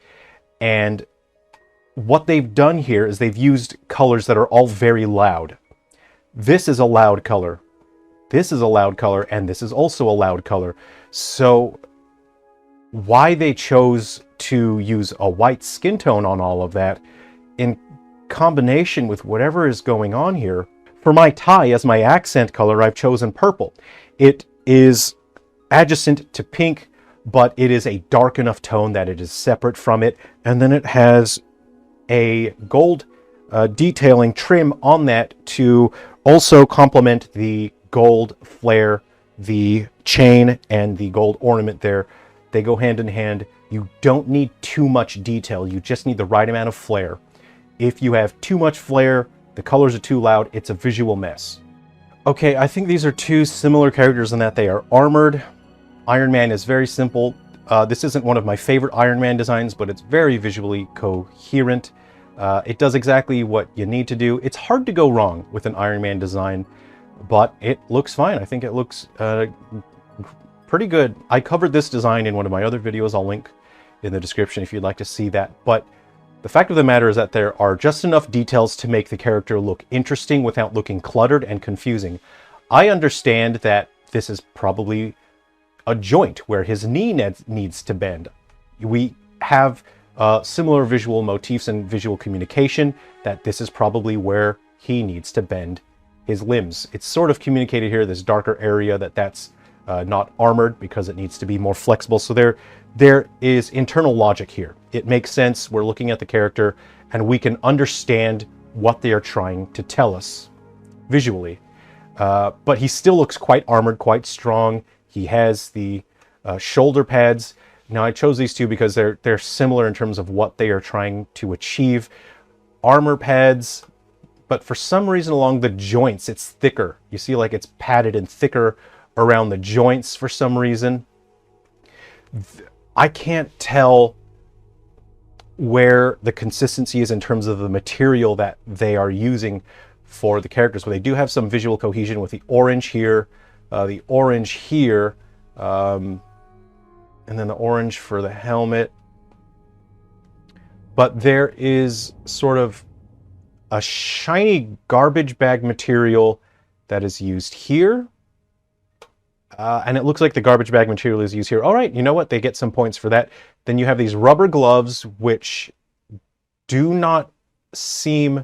And what they've done here is they've used colors that are all very loud. This is a loud color. This is a loud color, and this is also a loud color. So why they chose to use a white skin tone on all of that in combination with whatever is going on here. For my tie, as my accent color, I've chosen purple. It is adjacent to pink, but it is a dark enough tone that it is separate from it. And then it has a gold detailing trim on that to also complement the gold flare, the chain, and the gold ornament there. They go hand in hand. You don't need too much detail. You just need the right amount of flare. If you have too much flare, the colors are too loud, it's a visual mess. Okay, I think these are two similar characters in that they are armored. Iron Man is very simple. This isn't one of my favorite Iron Man designs, but it's very visually coherent. It does exactly what you need to do. It's hard to go wrong with an Iron Man design, but it looks fine. I think it looks pretty good. I covered this design in one of my other videos. I'll link in the description if you'd like to see that. But the fact of the matter is that there are just enough details to make the character look interesting without looking cluttered and confusing. I understand that this is probably a joint where his knee needs to bend. We have similar visual motifs and visual communication that this is probably where he needs to bend his limbs. It's sort of communicated here, this darker area, that's not armored because it needs to be more flexible. So there is internal logic here. It makes sense. We're looking at the character and we can understand what they are trying to tell us visually. But he still looks quite armored, quite strong. He has the shoulder pads. Now I chose these two because they're similar in terms of what they are trying to achieve. Armor pads, but for some reason along the joints it's thicker. You see, like, it's padded and thicker around the joints for some reason. I can't tell where the consistency is in terms of the material that they are using for the characters, but they do have some visual cohesion with the orange here, the orange here, and then the orange for the helmet. But there is sort of a shiny garbage bag material that is used here. And it looks like the garbage bag material is used here. All right, you know what? They get some points for that. Then you have these rubber gloves, which do not seem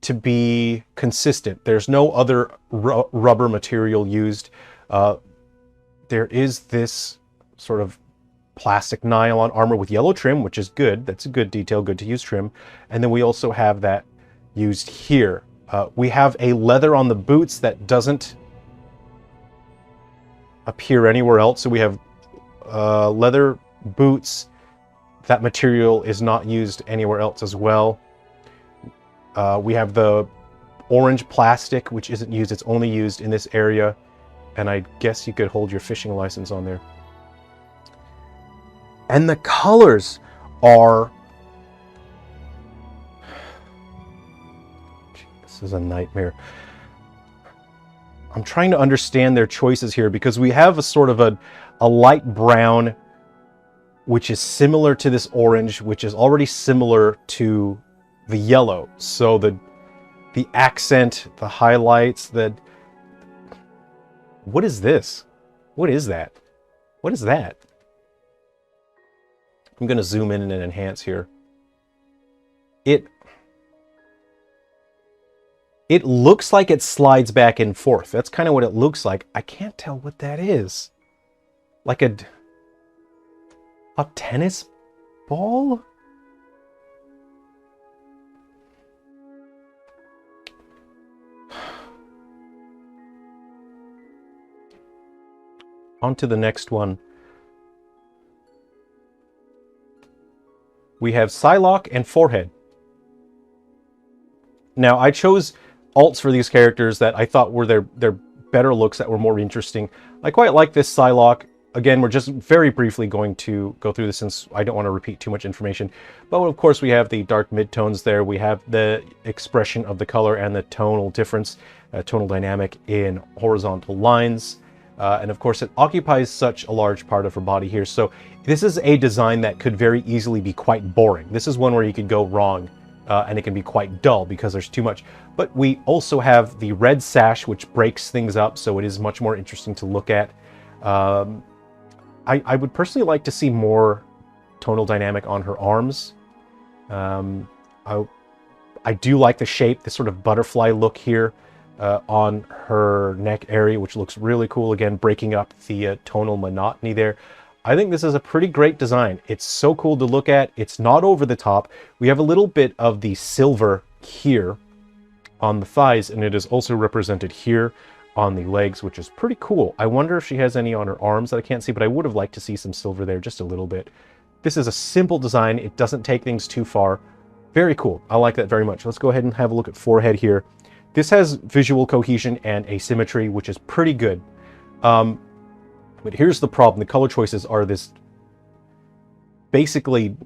to be consistent. There's no other rubber material used. There is this sort of plastic nylon armor with yellow trim, which is good. That's a good detail, good to use trim. And then we also have that used here. We have a leather on the boots that doesn't appear anywhere else. So we have leather boots. That material is not used anywhere else as well. We have the orange plastic, which isn't used. It's only used in this area. And I guess you could hold your fishing license on there. And the colors are... This is a nightmare. I'm trying to understand their choices here because we have a sort of a light brown, which is similar to this orange, which is already similar to the yellow. So the accent, the highlights, what is this? What is that? What is that? I'm going to zoom in and enhance here. It looks like it slides back and forth. That's kind of what it looks like. I can't tell what that is. Like a tennis ball? On to the next one. We have Psylocke and Forehead. Now, I chose alts for these characters that I thought were their better looks, that were more interesting. I quite like this Psylocke. Again, we're just very briefly going to go through this since I don't want to repeat too much information. But of course, we have the dark midtones there. We have the expression of the color and the tonal difference, tonal dynamic in horizontal lines. And of course, it occupies such a large part of her body here. So this is a design that could very easily be quite boring. This is one where you could go wrong. And it can be quite dull because there's too much. But we also have the red sash, which breaks things up, so it is much more interesting to look at. I would personally like to see more tonal dynamic on her arms. I do like the shape, this sort of butterfly look here on her neck area, which looks really cool. Again, breaking up the tonal monotony there. I think this is a pretty great design. It's so cool to look at. It's not over the top. We have a little bit of the silver here on the thighs, and it is also represented here on the legs, which is pretty cool. I wonder if she has any on her arms that I can't see, but I would have liked to see some silver there just a little bit. This is a simple design. It doesn't take things too far. Very cool. I like that very much. Let's go ahead and have a look at Forehead here. This has visual cohesion and asymmetry, which is pretty good. But here's the problem. The color choices are this basically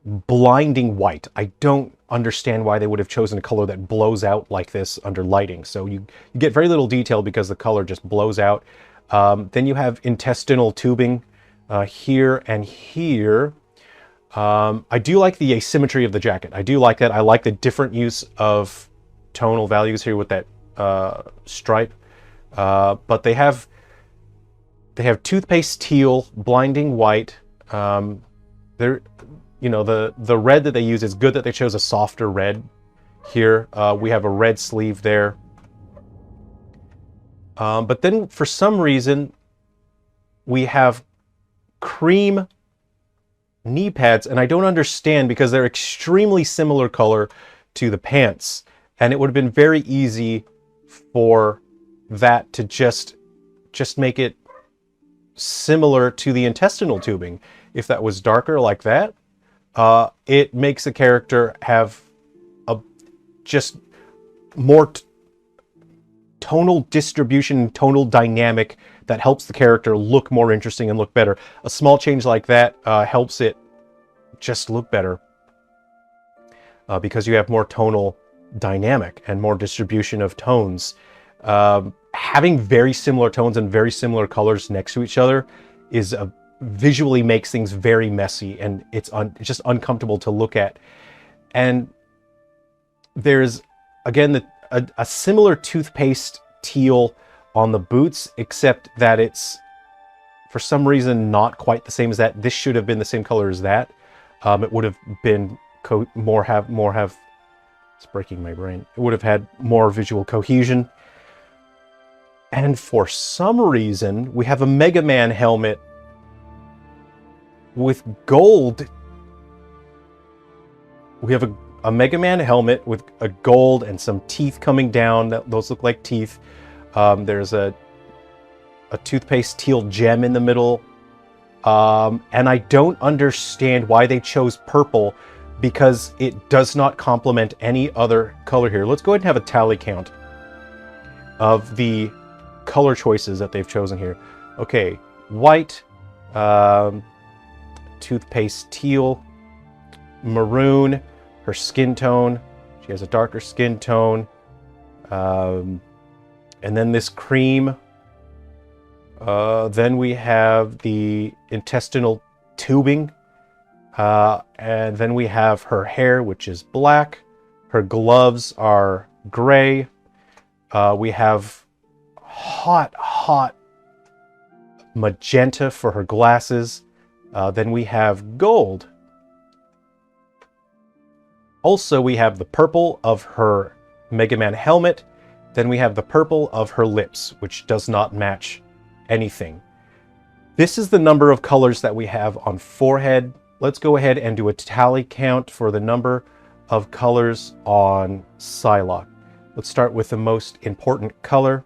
blinding white. I don't understand why they would have chosen a color that blows out like this under lighting. So you get very little detail because the color just blows out. Then you have intestinal tubing here and here. I do like the asymmetry of the jacket. I do like that. I like the different use of tonal values here with that stripe. But they have toothpaste teal, blinding white. They're, you know, the red that they use is good that they chose a softer red here. We have a red sleeve there. But then for some reason, we have cream knee pads, and I don't understand because they're extremely similar color to the pants. And it would have been very easy for that to just make it similar to the intestinal tubing. If that was darker like that, it makes the character have a just more tonal distribution, tonal dynamic that helps the character look more interesting and look better. A small change like that helps it just look better because you have more tonal dynamic and more distribution of tones. Having very similar tones and very similar colors next to each other is visually makes things very messy, and it's just uncomfortable to look at. And there's again a similar toothpaste teal on the boots, except that it's for some reason not quite the same as that. This should have been the same color as that. It would have been more have. It's breaking my brain. It would have had more visual cohesion. And for some reason, we have a Mega Man helmet with gold. We have a Mega Man helmet with a gold and some teeth coming down. Those look like teeth. There's a toothpaste teal gem in the middle. And I don't understand why they chose purple, because it does not complement any other color here. Let's go ahead and have a tally count of the color choices that they've chosen here. Okay, white, toothpaste teal, maroon, her skin tone. She has a darker skin tone. And then this cream. Then we have the intestinal tubing. And then we have her hair, which is black. Her gloves are gray. We have hot magenta for her glasses. Then we have gold. Also, we have the purple of her Mega Man helmet. Then we have the purple of her lips, which does not match anything. This is the number of colors that we have on forehead. Let's go ahead and do a tally count for the number of colors on Psylocke. Let's start with the most important color,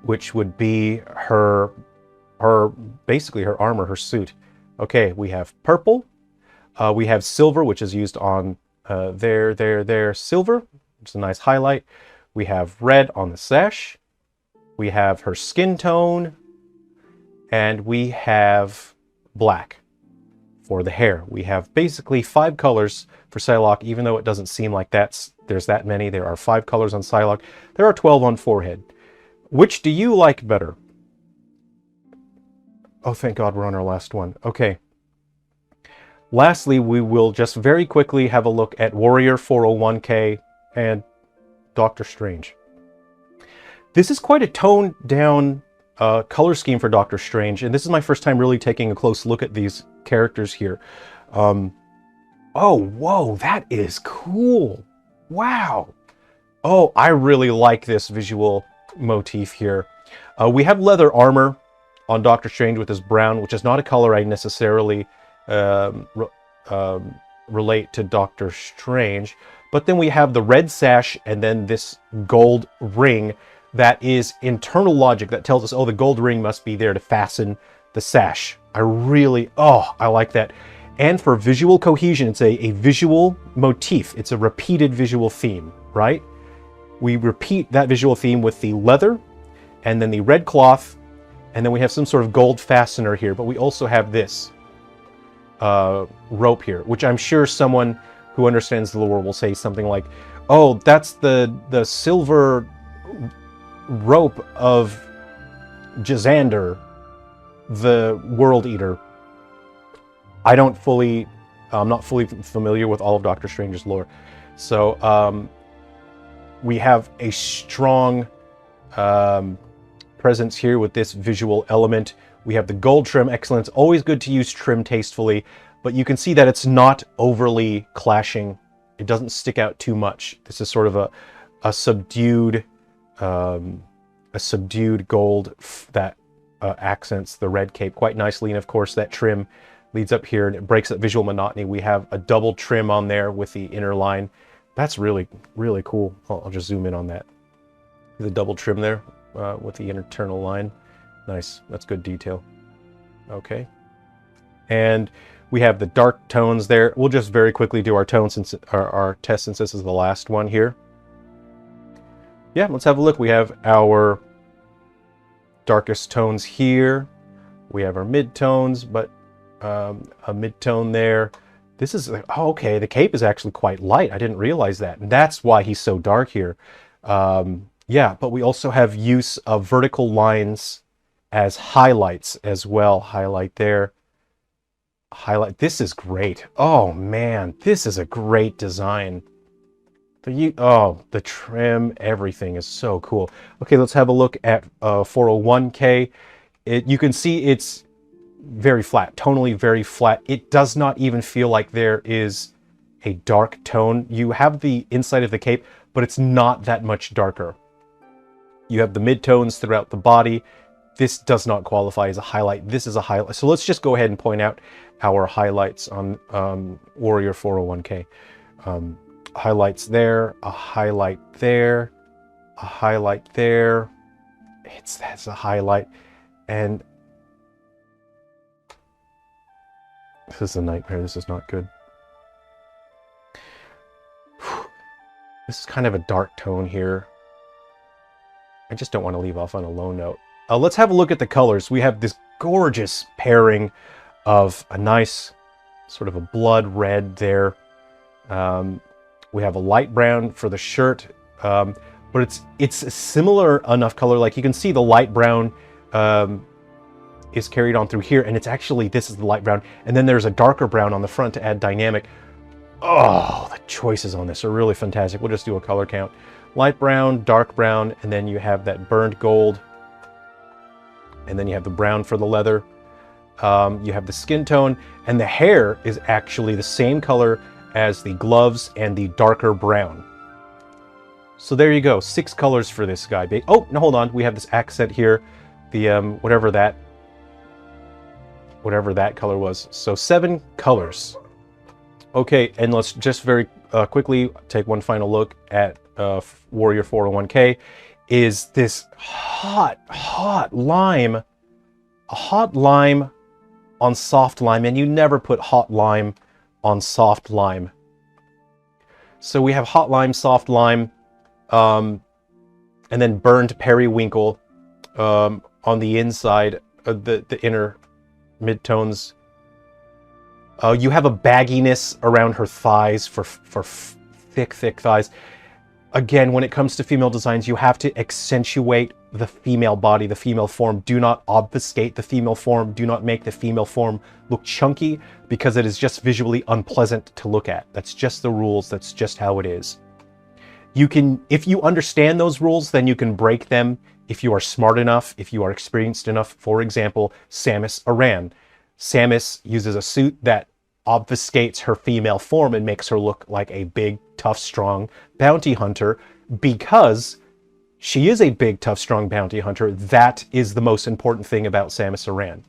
which would be basically her armor, her suit. Okay, we have purple. We have silver, which is used on silver. It's a nice highlight. We have red on the sash. We have her skin tone. And we have black for the hair. We have basically 5 colors for Psylocke, even though it doesn't seem like there's that many. There are 5 colors on Psylocke. There are 12 on forehead. Which do you like better? Oh, thank God we're on our last one. Okay. Lastly, we will just very quickly have a look at Warrior 401k and Doctor Strange. This is quite a toned down color scheme for Doctor Strange, and this is my first time really taking a close look at these characters here. Oh, whoa, that is cool. Wow. Oh, I really like this visual motif here. We have leather armor on Doctor Strange with his brown, which is not a color I necessarily relate to Doctor Strange. But then we have the red sash and then this gold ring that is internal logic that tells us, oh, the gold ring must be there to fasten the sash. I like that. And for visual cohesion, it's a visual motif. It's a repeated visual theme, right? We repeat that visual theme with the leather and then the red cloth, and then we have some sort of gold fastener here, but we also have this rope here, which I'm sure someone who understands the lore will say something like, oh, that's the silver rope of Jazander, the World Eater. I'm not fully familiar with all of Doctor Strange's lore. So we have a strong presence here with this visual element. We have the gold trim. Excellent. It's always good to use trim tastefully, but you can see that it's not overly clashing. It doesn't stick out too much. This is sort of a subdued gold that accents the red cape quite nicely. And of course that trim leads up here and it breaks that visual monotony. We have a double trim on there with the inner line. That's really, really cool. I'll just zoom in on that. The double trim there with the internal line. Nice. That's good detail. Okay. And we have the dark tones there. We'll just very quickly do our tone since our test, since this is the last one here. Yeah, let's have a look. We have our darkest tones here. We have our mid-tones, but a mid-tone there. This is, oh, okay, the cape is actually quite light. I didn't realize that. And that's why he's so dark here. Yeah, but we also have use of vertical lines as highlights as well. Highlight there. Highlight. This is great. Oh, man, this is a great design. The trim, everything is so cool. Okay, let's have a look at 401k. You can see it's very flat, tonally very flat. It does not even feel like there is a dark tone. You have the inside of the cape, but it's not that much darker. You have the mid-tones throughout the body, this does not qualify as a highlight. This is a highlight. So let's just go ahead and point out our highlights on Warrior 401k. Highlights there, a highlight there, a highlight there. That's a highlight. And this is a nightmare. This is not good. This is kind of a dark tone here. I just don't want to leave off on a low note. Let's have a look at the colors. We have this gorgeous pairing of a nice sort of a blood red there. We have a light brown for the shirt, but it's a similar enough color. Like you can see the light brown is carried on through here, and it's actually, this is the light brown, and then there's a darker brown on the front to add dynamic. Oh, the choices on this are really fantastic. We'll just do a color count. Light brown, dark brown, and then you have that burned gold, and then you have the brown for the leather. You have the skin tone, and the hair is actually the same color as the gloves and the darker brown. So there you go, 6 colors for this guy. Oh, no, hold on. We have this accent here, the whatever that color was. So 7 colors. Okay, and let's just very quickly take one final look at Warrior 401k. Is this hot lime, a hot lime on soft lime, and you never put hot lime on soft lime. So we have hot lime, soft lime, and then burned periwinkle on the inside, the inner midtones. You have a bagginess around her thighs for thick thighs. Again, when it comes to female designs, you have to accentuate the female body, the female form. Do not obfuscate the female form. Do not make the female form look chunky, because it is just visually unpleasant to look at. That's just the rules. That's just how it is. You can, if you understand those rules, then you can break them if you are smart enough, if you are experienced enough. For example, Samus Aran. Samus uses a suit that obfuscates her female form and makes her look like a big, tough, strong bounty hunter, because she is a big, tough, strong bounty hunter. That is the most important thing about Samus Aran.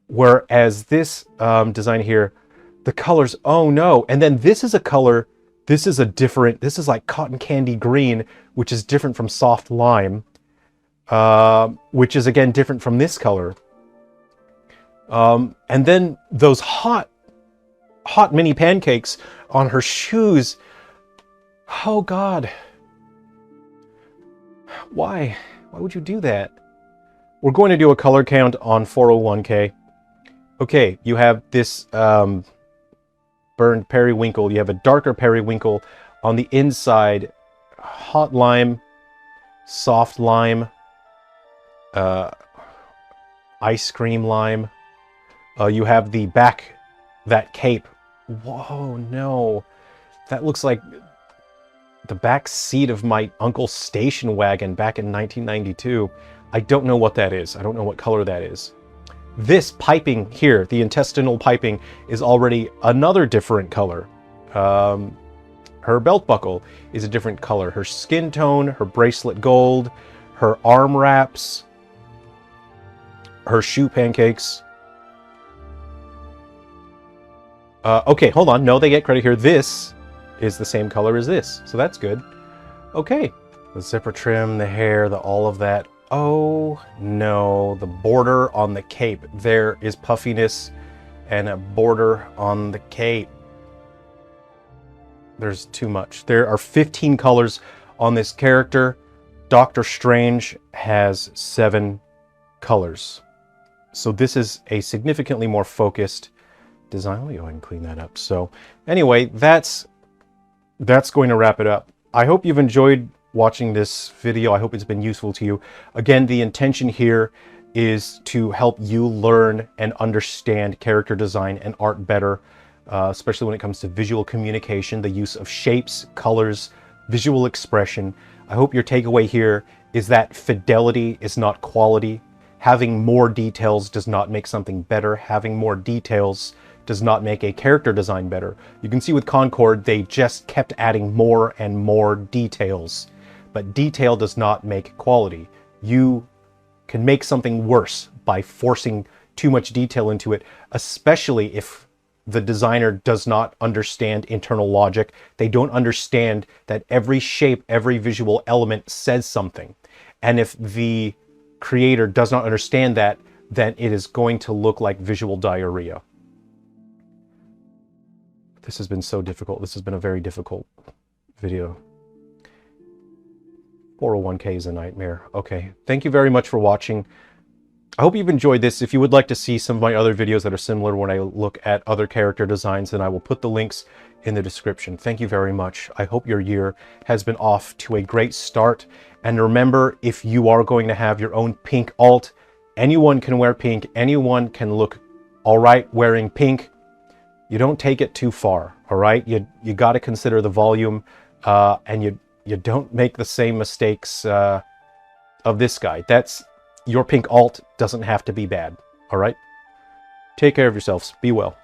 Whereas this design here, the colors, oh no. And then this is a color, this is like cotton candy green, which is different from soft lime, which is again different from this color. And then those hot mini pancakes on her shoes. Oh God. Why would you do that? We're going to do a color count on 401k. Okay, you have this burned periwinkle. You have a darker periwinkle on the inside. Hot lime, soft lime, ice cream lime. You have the back, that cape. Whoa, no. That looks like the back seat of my uncle's station wagon back in 1992. I don't know what that is. I don't know what color that is. This piping here, the intestinal piping, is already another different color. Her belt buckle is a different color. Her skin tone, her bracelet gold, her arm wraps, her shoe pancakes. Okay, hold on. No, they get credit here. This is the same color as this, so that's good. Okay. The zipper trim, the hair, all of that. Oh no, the border on the cape. There is puffiness and a border on the cape. There's too much. There are 15 colors on this character. Doctor Strange has 7 colors. So this is a significantly more focused design. Let me go ahead and clean that up. So anyway, that's going to wrap it up. I hope you've enjoyed watching this video. I hope it's been useful to you. Again, the intention here is to help you learn and understand character design and art better, especially when it comes to visual communication, the use of shapes, colors, visual expression. I hope your takeaway here is that fidelity is not quality. Having more details does not make something better. Having more details does not make a character design better. You can see with Concord, they just kept adding more and more details. But detail does not make quality. You can make something worse by forcing too much detail into it, especially if the designer does not understand internal logic. They don't understand that every shape, every visual element says something. And if the creator does not understand that, then it is going to look like visual diarrhea. This has been so difficult. This has been a very difficult video. 401k is a nightmare. Okay, thank you very much for watching. I hope you've enjoyed this. If you would like to see some of my other videos that are similar when I look at other character designs, then I will put the links in the description. Thank you very much. I hope your year has been off to a great start. And remember, if you are going to have your own pink alt, anyone can wear pink. Anyone can look all right wearing pink. You don't take it too far, all right? You got to consider the volume, and you don't make the same mistakes of this guy. Your pink alt doesn't have to be bad, all right? Take care of yourselves. Be well.